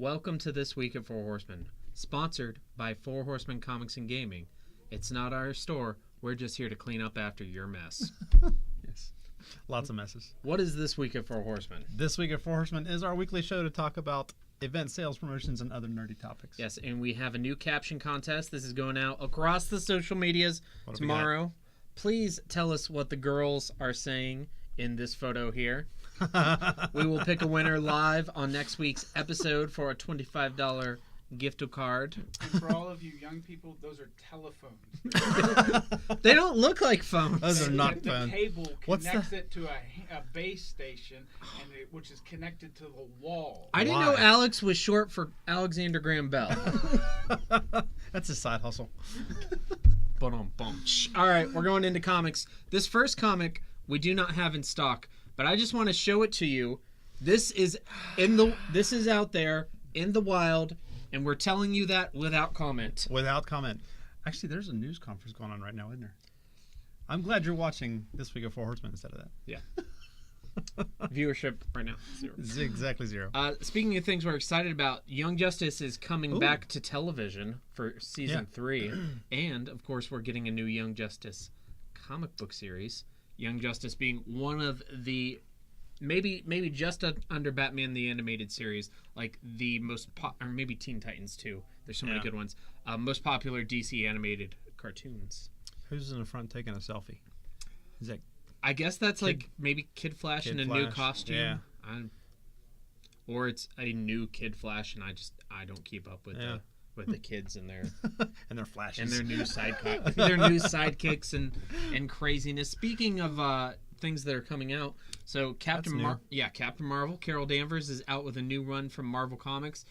Welcome to This Week at Four Horsemen, sponsored by Four Horsemen Comics and Gaming. It's not our store. We're just here to clean up after your mess. Yes. Lots of messes. What is This Week at Four Horsemen? This Week at Four Horsemen is our weekly show to talk about event sales, promotions, and other nerdy topics. Yes, and we have a new caption contest. This is going out across the social medias tomorrow. Please tell us what the girls are saying in this photo here. We will pick a winner live on next week's episode for a $25 gift card. And for all of you young people, those are telephones. They don't look like phones. Those are not the phones. cable connects it to a base station, which is connected to the wall. I didn't know Alex was short for Alexander Graham Bell. That's a side hustle. All right, we're going into comics. This first comic we do not have in stock, but I just want to show it to you. This is out there in the wild, and we're telling you that without comment. Without comment. Actually, there's a news conference going on right now, isn't there? I'm glad you're watching This Week of Four Horsemen instead of that. Yeah. Viewership right now, 0. Exactly 0. Speaking of things we're excited about, Young Justice is coming back to television for season 3. And, of course, we're getting a new Young Justice comic book series. Young Justice being one of the, maybe just under Batman the Animated Series, like the most, or maybe Teen Titans too. There's so many good ones. Most popular DC animated cartoons. Who's in the front taking a selfie? Is that? I guess that's like maybe Kid Flash in a new costume. Yeah. Or it's a new Kid Flash, and I don't keep up with the kids and their and their flashes and their new sidekicks and craziness. Speaking of things that are coming out, so Captain Marvel, Carol Danvers is out with a new run from Marvel Comics,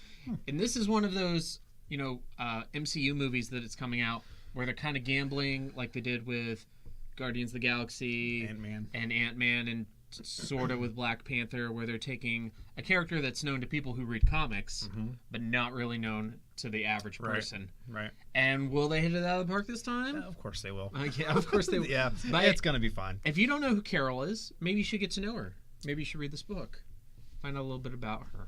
and this is one of those MCU movies that it's coming out where they're kind of gambling like they did with Guardians of the Galaxy, Ant-Man, and sort of with Black Panther, where they're taking a character that's known to people who read comics, but not really known to the average person. Right. And will they hit it out of the park this time? Of course they will. Yeah, of course they will. Yeah, but it's going to be fine. If you don't know who Carol is, maybe you should get to know her. Maybe you should read this book. Find out a little bit about her.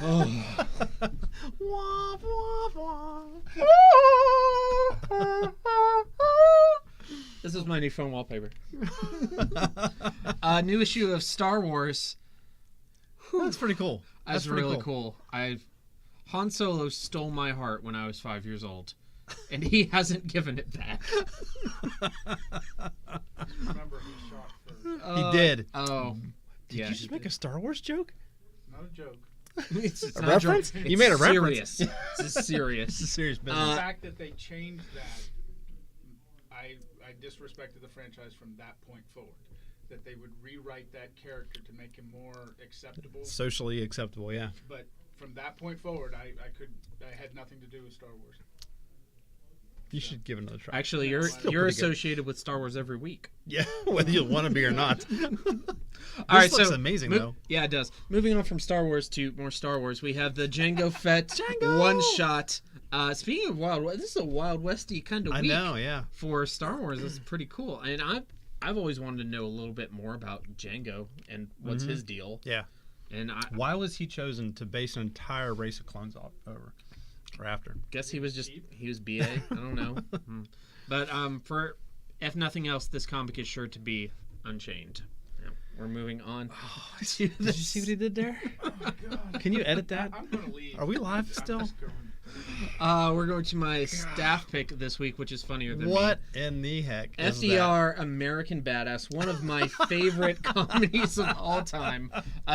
Oh. Wah, wah, wah. This is my new phone wallpaper. New issue of Star Wars. That's pretty cool. That's really cool. Han Solo stole my heart when I was 5 years old, and he hasn't given it back. Remember who shot first. He did. Oh. Did you just make a Star Wars joke? Not a joke. It's a reference? You made a reference. Serious. It's serious. It's a serious business. The fact that they changed that, I disrespected the franchise from that point forward. That they would rewrite that character to make him more acceptable. Socially acceptable, yeah. But from that point forward, I had nothing to do with Star Wars. You should give it another try. Actually, you're associated with Star Wars every week. Yeah, whether you want to be or not. All right, looks amazing, though. Yeah, it does. Moving on from Star Wars to more Star Wars, we have the Jango Fett one-shot. Speaking of Wild West, this is a Wild Westy kind of week. I know, yeah. For Star Wars. This is pretty cool. And I've always wanted to know a little bit more about Jango and what's his deal. Yeah. And why was he chosen to base an entire race of clones over or after? Guess he was BA. I don't know. But for if nothing else, this comic is sure to be Unchained. Yeah, we're moving on. Oh, did you see what he did there? Oh my God. Can you edit that? I'm going to leave. Are we live still? We're going to my staff pick this week, which is funnier than what in the heck is FDR, American Badass, one of my favorite comedies of all time.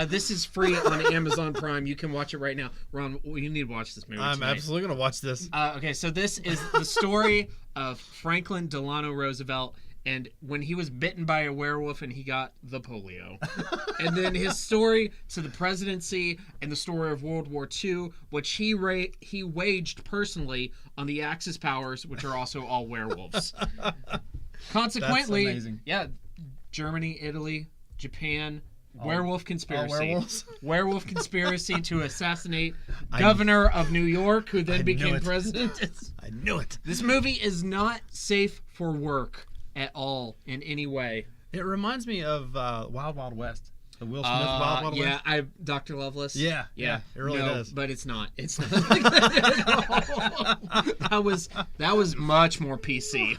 This is free on Amazon Prime. You can watch it right now. Ron, you need to watch this movie I'm tonight. absolutely going to watch this. Okay, so this is the story of Franklin Delano Roosevelt and when he was bitten by a werewolf and he got the polio. And then his story to the presidency and the story of World War II, which he waged personally on the Axis powers, which are also all werewolves. Consequently, that's amazing. Yeah, Germany, Italy, Japan, werewolf conspiracy. Werewolf conspiracy to assassinate governor of New York, who then became president. I knew it. This movie is not safe for work at all in any way. It reminds me of Wild Wild West. The Will Smith Wild Wild Yeah, West? Dr. Loveless. Yeah, it really no, does. but it's not. It's not like that at all. That was much more PC.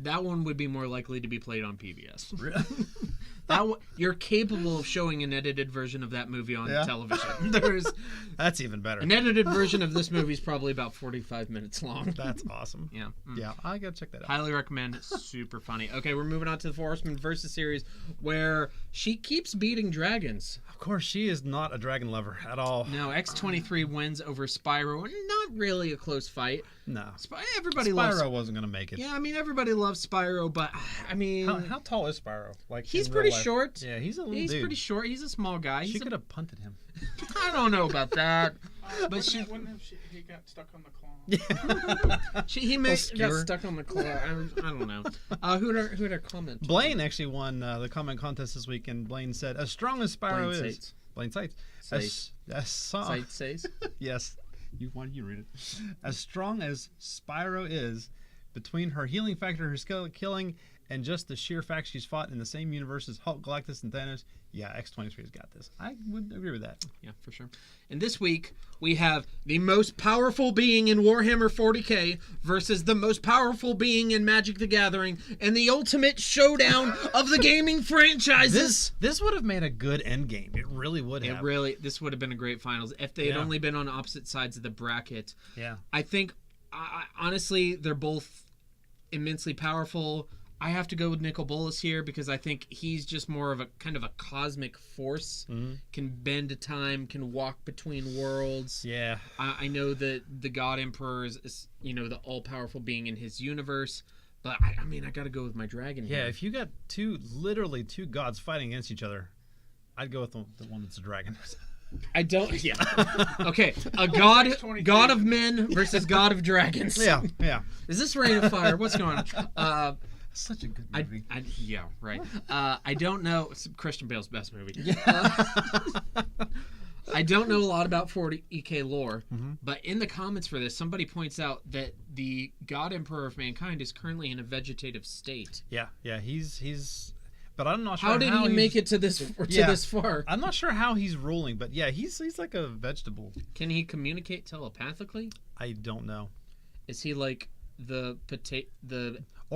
That one would be more likely to be played on PBS. You're capable of showing an edited version of that movie on television. That's even better. An edited version of this movie is probably about 45 minutes long. That's awesome. Yeah. Yeah, I gotta check that out. Highly recommend. It's super funny. Okay, we're moving on to the Horsemen versus series where she keeps beating dragons. Of course, she is not a dragon lover at all. No, X-23 wins over Spyro. Not really a close fight. No. Everybody loves Spyro wasn't gonna make it. Yeah, I mean everybody loves Spyro, but I mean How tall is Spyro? Like he's in pretty real life? short. Yeah, he's a little dude. He's pretty short. He's a small guy. She could have punted him. I don't know about that. But he got stuck on the claw. He got stuck on the claw. I don't know. Who had a comment? Blaine actually won the comment contest this week, and Blaine said, "As strong as Spyro is." Blaine Sites. Sites says. Yes. Why don't you read it? As strong as Spyro is, between her healing factor, her skill at killing, and just the sheer fact she's fought in the same universe as Hulk, Galactus, and Thanos, yeah, X-23's got this. I would agree with that. Yeah, for sure. And this week, we have the most powerful being in Warhammer 40K versus the most powerful being in Magic the Gathering, and the ultimate showdown of the gaming franchises. This would have made a good end game. It really would have. This would have been a great finals if they had only been on opposite sides of the bracket. Yeah. I think, honestly, they're both immensely powerful. I have to go with Nicol Bolas here because I think he's just more of a kind of a cosmic force. Mm-hmm. Can bend time, can walk between worlds. Yeah. I know that the God Emperor is the all-powerful being in his universe, but I mean, I got to go with my dragon here. Yeah, if you got literally two gods fighting against each other, I'd go with the one that's a dragon. I don't. Yeah. Okay. A god of men versus god of dragons. Yeah. Is this Reign of Fire? What's going on? Such a good movie. Yeah, right. I don't know. It's Christian Bale's best movie. Yeah. I don't know a lot about 40k lore, but in the comments for this, somebody points out that the God Emperor of Mankind is currently in a vegetative state. Yeah. He's. But I'm not sure how did he make it to this far? I'm not sure how he's ruling, but yeah, he's like a vegetable. Can he communicate telepathically? I don't know. Is he like the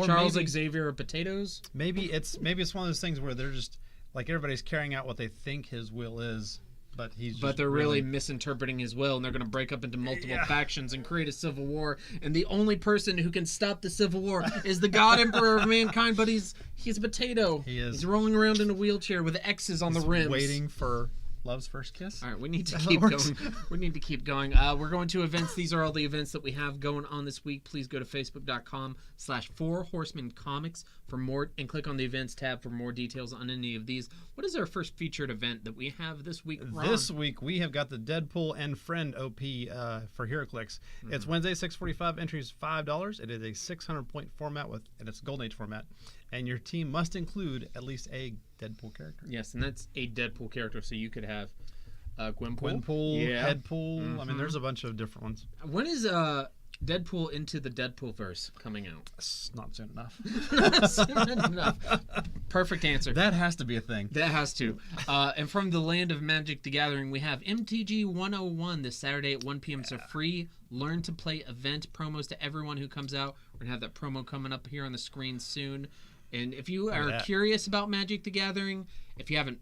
Charles Xavier of potatoes? Maybe it's one of those things where they're just like everybody's carrying out what they think his will is, but they're really misinterpreting his will, and they're going to break up into multiple factions and create a civil war. And the only person who can stop the civil war is the God Emperor of Mankind, but he's a potato. He is. He's rolling around in a wheelchair with X's on the rims, waiting for Love's first kiss. All right, we need to keep going. We need to keep going. We're going to events. These are all the events that we have going on this week. Please go to facebook.com/4horsemencomics for more and click on the events tab for more details on any of these. What is our first featured event that we have this week, Ron? This week we have got the Deadpool and Friend OP for HeroClix. It's Wednesday, 6:45. Entries $5. It is a 600-point format and it's Golden Age format. And your team must include at least a Deadpool character. Yes, and that's a Deadpool character, so you could have Gwenpool, Headpool. I mean, there's a bunch of different ones. When is Deadpool into the Deadpool verse coming out? It's not soon enough. Not soon enough. Perfect answer. That has to be a thing. That has to. And from the land of Magic the Gathering, we have MTG 101 this Saturday at 1 p.m. It's a free Learn to Play event. Promos to everyone who comes out. We're going to have that promo coming up here on the screen soon. And if you are curious about Magic the Gathering, if you haven't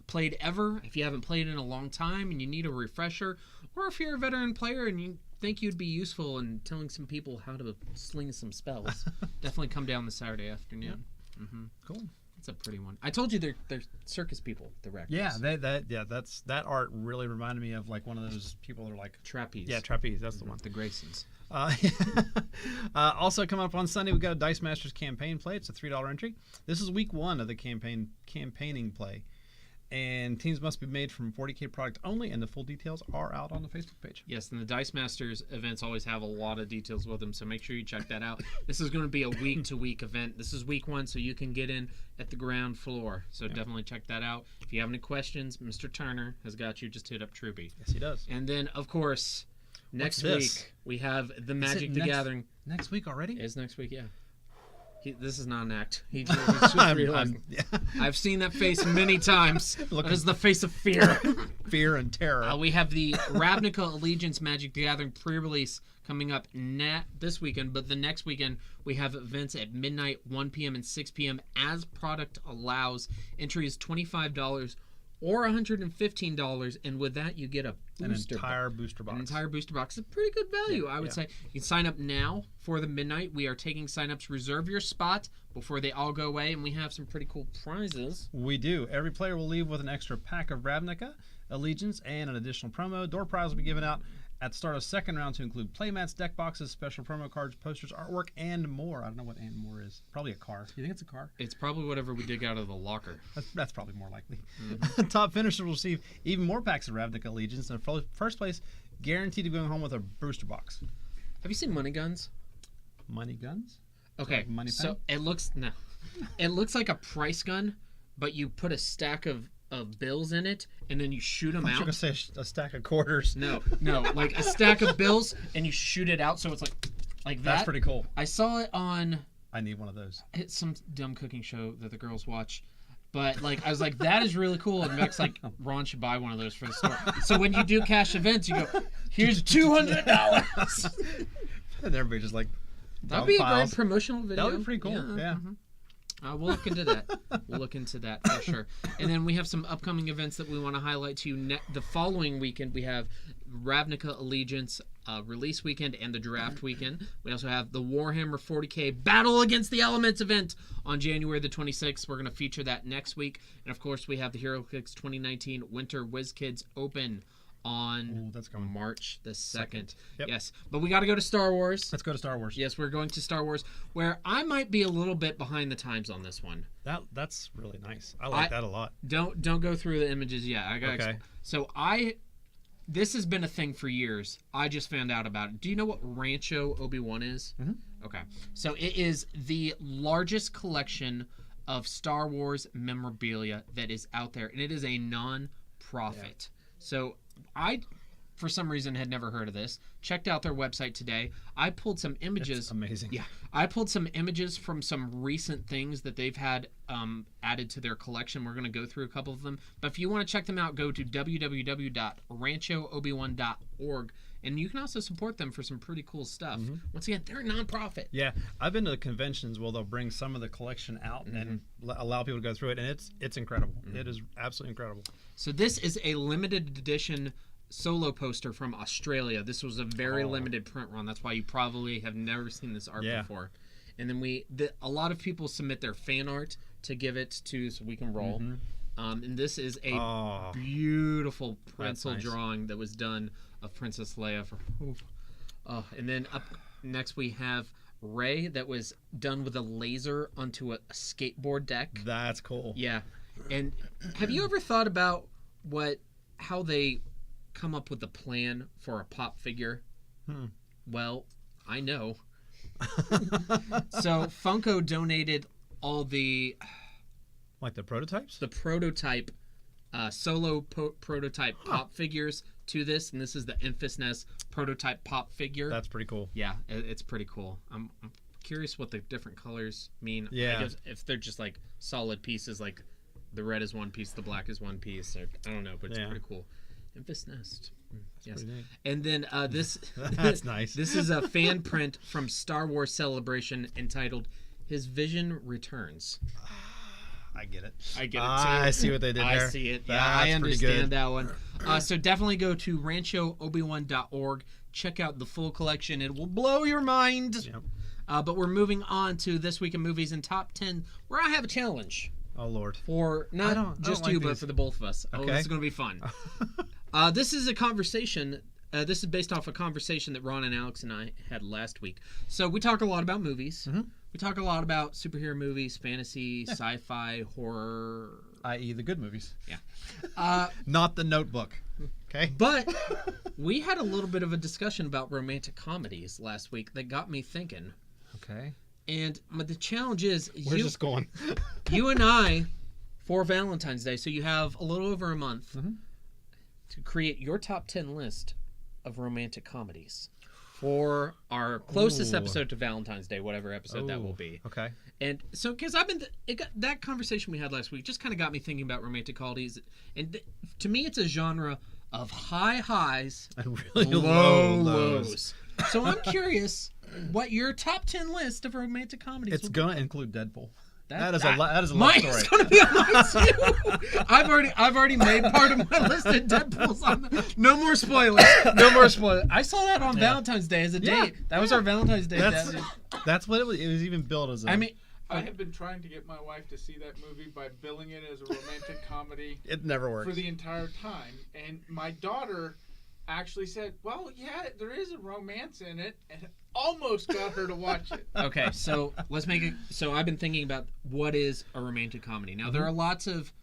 played ever, if you haven't played in a long time and you need a refresher, or if you're a veteran player and you think you'd be useful in telling some people how to sling some spells, definitely come down this Saturday afternoon. Yep. Cool. It's a pretty one. I told you they're circus people, the Rectors. Yeah, that art really reminded me of like one of those people that are like trapeze. Yeah, trapeze. That's the one. The Graysons. Also coming up on Sunday, we've got a Dice Masters campaign play. It's a $3 entry. This is week 1 of the campaigning play. And teams must be made from 40K product only, and the full details are out on the Facebook page. Yes, and the Dice Masters events always have a lot of details with them, so make sure you check that out. This is going to be a week-to-week event. This is week 1, so you can get in at the ground floor. So definitely check that out. If you have any questions, Mr. Turner has got you. Just hit up Troopy. Yes, he does. And then, of course, next week we have the Magic the Gathering. Next week already? It is next week, yeah. This is not an act. He's just realized. I've seen that face many times. That is the face of fear. Fear and terror. We have the Ravnica Allegiance Magic the Gathering pre-release coming up this weekend, but the next weekend we have events at midnight, 1 p.m. and 6 p.m. as product allows. Entry is $25 or $115, and with that you get an entire booster box. An entire booster box. It's a pretty good value, I would say. You can sign up now for the midnight. We are taking sign-ups. Reserve your spot before they all go away, and we have some pretty cool prizes. We do. Every player will leave with an extra pack of Ravnica Allegiance and an additional promo. Door prize will be given out at the start of second round to include playmats, deck boxes, special promo cards, posters, artwork, and more. I don't know what and more is. Probably a car. You think it's a car? It's probably whatever we dig out of the locker. That's probably more likely. Mm-hmm. Top finishers will receive even more packs of Ravnica Allegiance. And first place, guaranteed to go home with a booster box. Have you seen Money Guns? Money Guns? Okay, like money so it looks like a price gun, but you put a stack of bills in it, and then you shoot them out. You're going to say a stack of quarters. No, like a stack of bills, and you shoot it out, so it's like that. That's pretty cool. I saw it on... I need one of those. It's some dumb cooking show that the girls watch. But, like, I was like, that is really cool. And Mac's like, Ron should buy one of those for the store. So when you do cash events, you go, here's $200. And everybody just like... That'd be a great promotional video. That would be pretty cool, yeah. Mm-hmm. We'll look into that. We'll look into that for sure. And then we have some upcoming events that we want to highlight to you. The following weekend, we have Ravnica Allegiance release weekend and the draft weekend. We also have the Warhammer 40K Battle Against the Elements event on January the 26th. We're going to feature that next week. And, of course, we have the HeroClix 2019 Winter WizKids Open on March the 2nd. Yep. Yes. But we got to go to Star Wars. Let's go to Star Wars. Yes, we're going to Star Wars, where I might be a little bit behind the times on this one. That's really nice. I like that a lot. Don't go through the images yet. Okay. So this has been a thing for years. I just found out about it. Do you know what Rancho Obi-Wan is? Mm-hmm. Okay. So it is the largest collection of Star Wars memorabilia that is out there, and it is a non-profit. Yeah. So I, for some reason, had never heard of this. Checked out their website today. I pulled some images. It's amazing. Yeah. I pulled some images from some recent things that they've had added to their collection. We're going to go through a couple of them. But if you want to check them out, go to www.ranchoobi1.org. And you can also support them for some pretty cool stuff. Mm-hmm. Once again, they're a nonprofit. Yeah. I've been to conventions where they'll bring some of the collection out and allow people to go through it. And it's incredible. Mm-hmm. It is absolutely incredible. So this is a limited edition solo poster from Australia. This was a very limited print run. That's why you probably have never seen this art before. And then a lot of people submit their fan art to give it to so we can roll. Mm-hmm. And this is a beautiful pencil drawing that was done of Princess Leia. And then up next we have Rey that was done with a laser onto a skateboard deck. That's cool. Yeah. And have you ever thought about how they come up with the plan for a pop figure? Well, I know. So Funko donated all the prototypes? The prototype solo prototype pop figures to this, and this is the Enfys Nest prototype pop figure. That's pretty cool. Yeah, it's pretty cool. I'm curious what the different colors mean. Yeah. I guess if they're just like solid pieces, like the red is one piece, the black is one piece. Or, I don't know, but it's pretty cool. Enfys Nest. Yes. And then this that's nice. This is a fan print from Star Wars Celebration entitled "His Vision Returns." I get it. I get it too. I see what they did there. I see it. Yeah, I understand that one. So definitely go to ranchoobi1.org. Check out the full collection. It will blow your mind. Yep. But we're moving on to This Week in Movies in Top 10, where I have a challenge. Oh, Lord. For not just you, but for the both of us. Okay. Oh, this is going to be fun. This is a conversation. This is based off a conversation that Ron and Alex and I had last week. So we talk a lot about movies. Mm-hmm. We talk a lot about superhero movies, fantasy, sci-fi, horror. I.e. the good movies. Yeah. Not The Notebook. Okay. But we had a little bit of a discussion about romantic comedies last week that got me thinking. Okay. And the challenge is... Where's this going? You and I, for Valentine's Day, so you have a little over a month to create your top 10 list of romantic comedies. for our closest Ooh. episode to Valentine's Day, whatever episode that will be. Okay. And so, because that conversation we had last week just kind of got me thinking about romantic comedies, and to me, it's a genre of high highs And really low lows. lows. So I'm curious what your top 10 list of romantic comedies. It's will gonna include Deadpool. That That is a love mine story. is going to be on mine too. I've already made part of my list of Deadpool's on. No more spoilers. No more spoilers. I saw that on Valentine's Day as a Yeah. date. That was our Valentine's Day. That's what it was. It was even billed as. I mean, I have been trying to get my wife to see that movie by billing it as a romantic comedy it never worked. for the entire time. And my daughter actually said, well, yeah, there is a romance in it, and almost got her to watch it. okay, so let's make it. So I've been thinking about what is a romantic comedy. Now there are lots of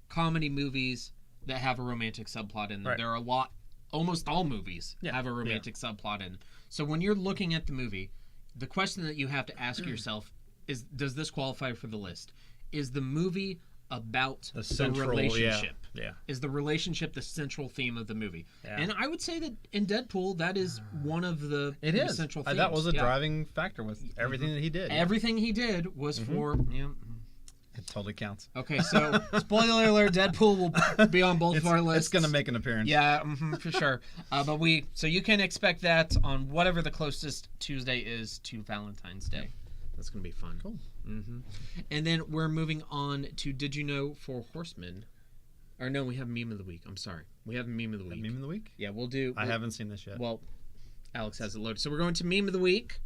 comedy movies that have a romantic subplot in them. Right. There are almost all movies have a romantic subplot in. So when you're looking at the movie, the question that you have to ask yourself is, does this qualify for the list? Is the movie about the central relationship? Yeah. Is the relationship the central theme of the movie? Yeah. And I would say that in Deadpool, that is one of the central themes. That was a Yeah. driving factor with everything that he did. Everything he did was for. Yeah. It totally counts. Okay, so spoiler alert: Deadpool will be on both of our lists. It's gonna make an appearance. Yeah, for sure. So you can expect that on whatever the closest Tuesday is to Valentine's Day. That's gonna be fun. Cool. And then we're moving on to Did You Know for Horsemen? Or no, we have Meme of the Week. I'm sorry. We have Meme of the Week. Meme of the week? Yeah, we'll do. I haven't seen this yet. Well, Alex has it loaded. So we're going to Meme of the Week.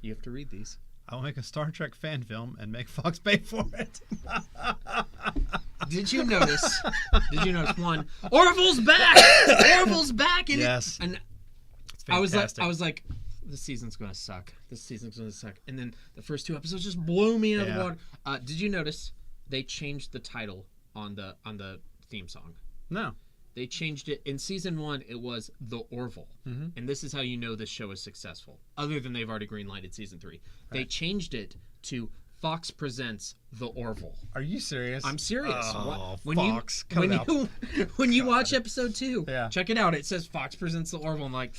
You have to read these. I'll make a Star Trek fan film and make Fox pay for it. Did you notice? One? Orville's back. Orville's back. And Yes. And It's I fantastic. was like, this season's gonna suck. And then the first 2 episodes just blew me out of the water. Did you notice they changed the title on the theme song? No. They changed it in season 1. It was The Orville, and this is how you know this show is successful. Other than they've already greenlighted season 3, they changed it to Fox Presents The Orville. Are you serious? I'm serious. Oh, When Fox. when you watch episode 2, Yeah. check it out. It says Fox Presents The Orville. I'm like,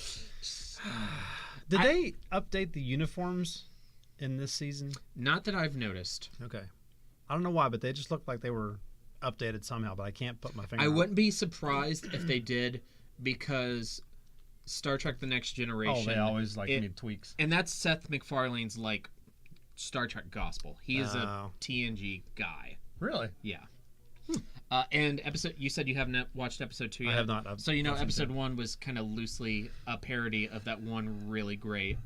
Did they update the uniforms in this season? not that I've noticed. Okay. I don't know why, but they just looked like they were updated somehow, but I can't put my finger I on it. wouldn't be surprised if they did, because Star Trek: The Next Generation. Oh, they always need tweaks. And that's Seth MacFarlane's Star Trek gospel. He is a TNG guy. Really? Yeah. And you said you haven't watched episode 2 yet? I have not. So episode 1 was kind of loosely a parody of that one really great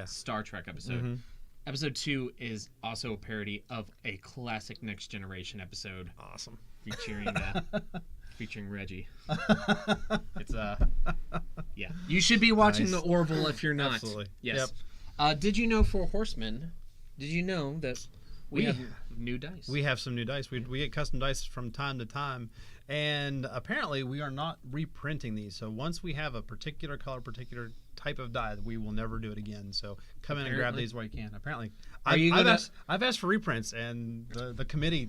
Star Trek episode. Episode 2 is also a parody of a classic Next Generation episode. Awesome. Featuring Reggie. It's yeah. You should be watching Nice. The Orville if you're not. Absolutely. Yes. Did you know for Horsemen? Did you know that we have new dice? We have some new dice. We get custom dice from time to time, and apparently we are not reprinting these. So once we have a particular color, particular type of die, we will never do it again. So come in and grab these while you can. Apparently, I've asked for reprints, and the committee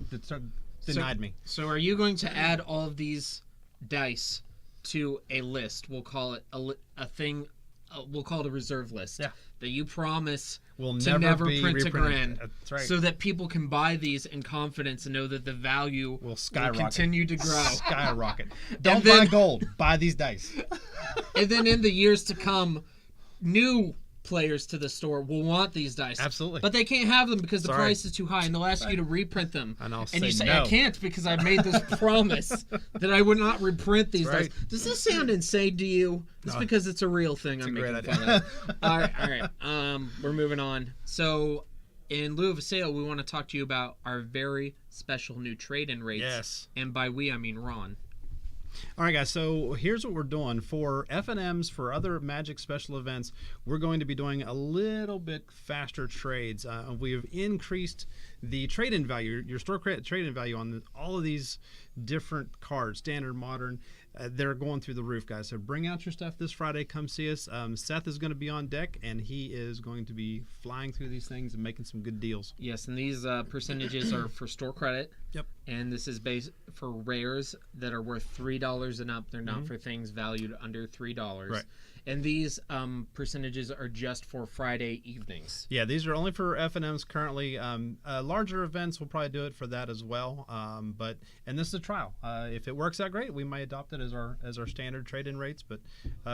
denied me. So are you going to add all of these dice to a list? We'll call it a thing. We'll call it a reserve list. Yeah. That you promise Will to never be print reprinted. again. That's right. So that people can buy these in confidence and know that the value will skyrocket. Continue to grow. Skyrocket. Don't buy gold. Buy these dice. And then in the years to come, new players to the store will want these dice. Absolutely. But they can't have them because the price is too high, and they'll ask you to reprint them. And I'll you say, no. I can't because I made this promise that I would not reprint these dice. Does this sound insane to you? It's because it's a real thing I'm making fun of. All right. We're moving on. So, in lieu of a sale, we want to talk to you about our very special new trade-in rates. Yes. And by we, I mean Ron. All right, guys, so here's what we're doing. For F&Ms, for other Magic special events, we're going to be doing a little bit faster trades. We have increased the trade-in value, your store credit trade-in value on all of these different cards, standard, modern. They're going through the roof, guys. So bring out your stuff this Friday. Come see us. Seth is going to be on deck, and he is going to be flying through these things and making some good deals. Yes, and these percentages are for store credit. Yep. And this is based for rares that are worth $3 and up. They're not for things valued under $3. Right. And these percentages are just for Friday evenings. Yeah, these are only for F&Ms currently. Larger events will probably do it for that as well. And this is a trial. If it works out great, we might adopt it as our standard trade-in rates. But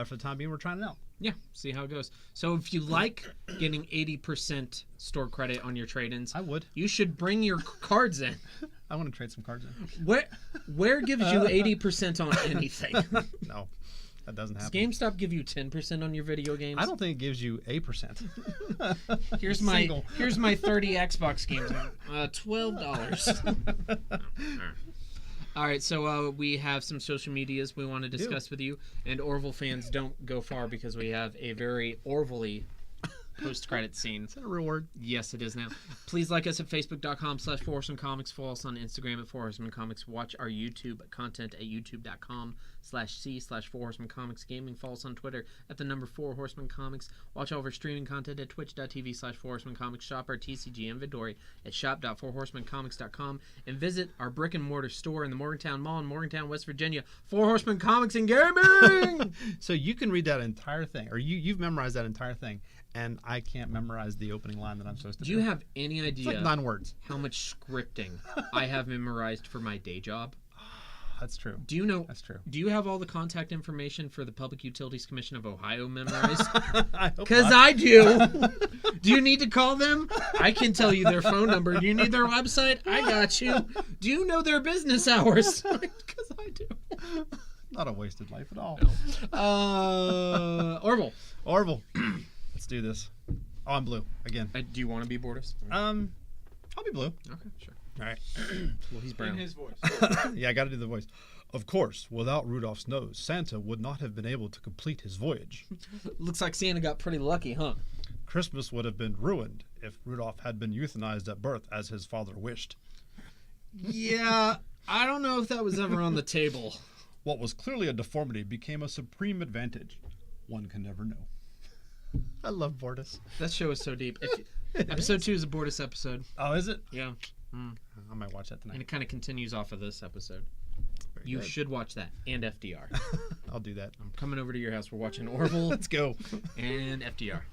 for the time being, we're trying it out. Yeah, see how it goes. So if you like getting 80% store credit on your trade-ins, I would. You should bring your cards in. I want to trade some cards in. Where gives you 80% on anything? No, that doesn't happen. Does GameStop give you 10% on your video games? I don't think it gives you a percent. Here's my 30 Xbox games. $12. All right, so we have some social medias we want to discuss with you. And Orville fans, don't go far because we have a very Orville-y post-credit scene. Is that a real word? Yes, it is now. Please like us at facebook.com/4horsemencomics. Follow us on Instagram at 4horsemencomics. Watch our YouTube content at youtube.com/c/4horsemencomics. Gaming. Follow us on Twitter at the number 4horsemencomics. Watch all of our streaming content at twitch.tv/4horsemencomics. Shop our TCG inventory at shop.4horsemencomics.com. And visit our brick and mortar store in the Morgantown Mall in Morgantown, West Virginia. 4 Horsemen Comics and Gaming! So you can read that entire thing, or you've memorized that entire thing. And I can't memorize the opening line that I'm supposed to do. Do you have any idea It's like 9 words. how much scripting I have memorized for my day job? That's true. Do you know? That's true. Do you have all the contact information for the Public Utilities Commission of Ohio memorized? I hope Because not. I do. Do you need to call them? I can tell you their phone number. Do you need their website? I got you. Do you know their business hours? Because I do. Not a wasted life at all. Orville. Let's do this. Oh, I'm blue again. Do you want to be Bortus? I'll be blue. Okay, sure. All right. Well, he's brown. In his voice. Yeah, I got to do the voice. Of course, without Rudolph's nose, Santa would not have been able to complete his voyage. Looks like Santa got pretty lucky, huh? Christmas would have been ruined if Rudolph had been euthanized at birth as his father wished. Yeah, I don't know if that was ever on the table. What was clearly a deformity became a supreme advantage. One can never know. I love Bortus. That show is so deep. Episode 2 is a Bortus episode. Oh, is it? Yeah. I might watch that And tonight. it kind of continues off of this episode. Very You good. should watch that. And FDR. I'll do that. I'm coming over to your house. We're watching Orville Let's go. and FDR.